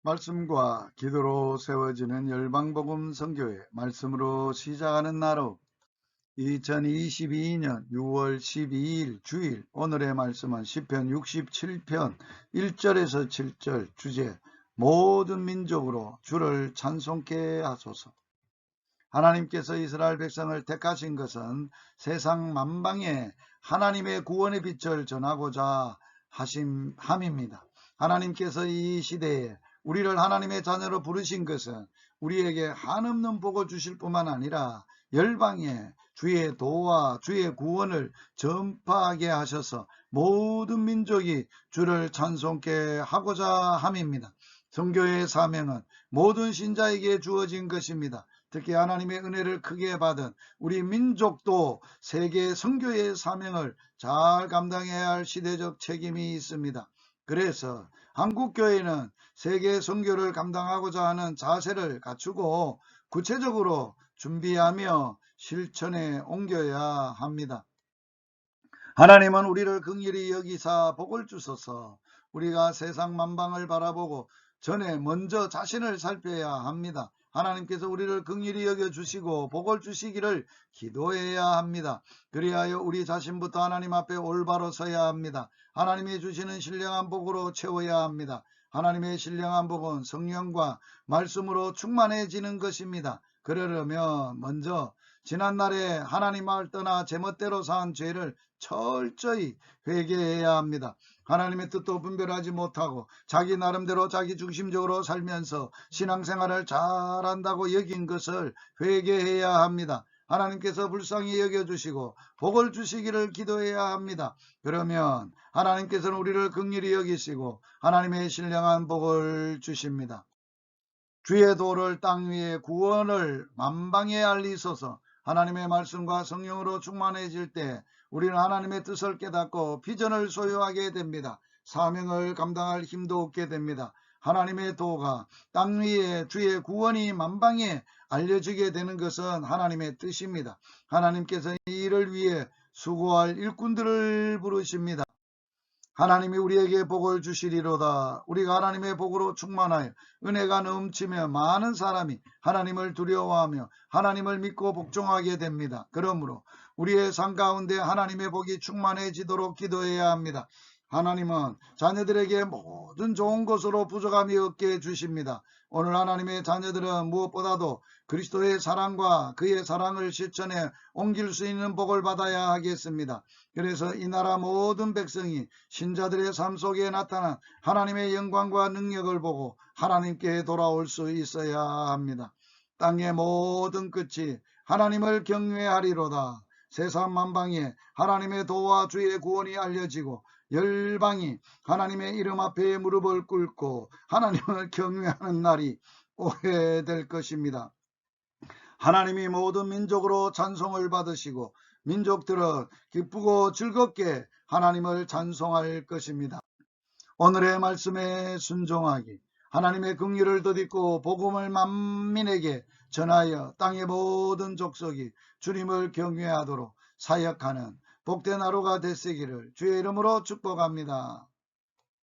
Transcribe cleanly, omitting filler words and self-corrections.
말씀과 기도로 세워지는 열방복음 선교회 말씀으로 시작하는 나로 2022년 6월 12일 주일 오늘의 말씀은 시편 67편 1절에서 7절 주제 모든 민족으로 주를 찬송케 하소서. 하나님께서 이스라엘 백성을 택하신 것은 세상 만방에 하나님의 구원의 빛을 전하고자 함입니다. 하나님께서 이 시대에 우리를 하나님의 자녀로 부르신 것은 우리에게 한없는 복을 주실 뿐만 아니라 열방에 주의 도와 주의 구원을 전파하게 하셔서 모든 민족이 주를 찬송케 하고자 함입니다. 선교의 사명은 모든 신자에게 주어진 것입니다. 특히 하나님의 은혜를 크게 받은 우리 민족도 세계 선교의 사명을 잘 감당해야 할 시대적 책임이 있습니다. 그래서 한국교회는 세계 선교를 감당하고자 하는 자세를 갖추고 구체적으로 준비하며 실천에 옮겨야 합니다. 하나님은 우리를 긍휼히 여기사 복을 주소서. 우리가 세상 만방을 바라보고 전에 먼저 자신을 살펴야 합니다. 하나님께서 우리를 긍휼히 여겨주시고 복을 주시기를 기도해야 합니다. 그리하여 우리 자신부터 하나님 앞에 올바로 서야 합니다. 하나님이 주시는 신령한 복으로 채워야 합니다. 하나님의 신령한 복은 성령과 말씀으로 충만해지는 것입니다. 그러려면 먼저 지난날에 하나님 마을 떠나 제멋대로 산 죄를 철저히 회개해야 합니다. 하나님의 뜻도 분별하지 못하고 자기 나름대로 자기 중심적으로 살면서 신앙생활을 잘한다고 여긴 것을 회개해야 합니다. 하나님께서 불쌍히 여겨주시고 복을 주시기를 기도해야 합니다. 그러면 하나님께서는 우리를 긍휼히 여기시고 하나님의 신령한 복을 주십니다. 주의 도를 땅 위에 구원을 만방에 알리소서. 하나님의 말씀과 성령으로 충만해질 때 우리는 하나님의 뜻을 깨닫고 비전을 소유하게 됩니다. 사명을 감당할 힘도 얻게 됩니다. 하나님의 도가 땅 위에 주의 구원이 만방에 알려지게 되는 것은 하나님의 뜻입니다. 하나님께서 이 일을 위해 수고할 일꾼들을 부르십니다. 하나님이 우리에게 복을 주시리로다. 우리가 하나님의 복으로 충만하여 은혜가 넘치며 많은 사람이 하나님을 두려워하며 하나님을 믿고 복종하게 됩니다. 그러므로 우리의 삶 가운데 하나님의 복이 충만해지도록 기도해야 합니다. 하나님은 자녀들에게 모든 좋은 것으로 부족함이 없게 해주십니다. 오늘 하나님의 자녀들은 무엇보다도 그리스도의 사랑과 그의 사랑을 실천해 옮길 수 있는 복을 받아야 하겠습니다. 그래서 이 나라 모든 백성이 신자들의 삶 속에 나타난 하나님의 영광과 능력을 보고 하나님께 돌아올 수 있어야 합니다. 땅의 모든 끝이 하나님을 경외하리로다. 세상 만방에 하나님의 도와 주의 구원이 알려지고 열방이 하나님의 이름 앞에 무릎을 꿇고 하나님을 경외하는 날이 오게 될 것입니다. 하나님이 모든 민족으로 찬송을 받으시고 민족들은 기쁘고 즐겁게 하나님을 찬송할 것입니다. 오늘의 말씀에 순종하기, 하나님의 긍휼을 덧입고 복음을 만민에게 전하여 땅의 모든 족속이 주님을 경외하도록 사역하는 복된 하루가 되시기를 주의 이름으로 축복합니다.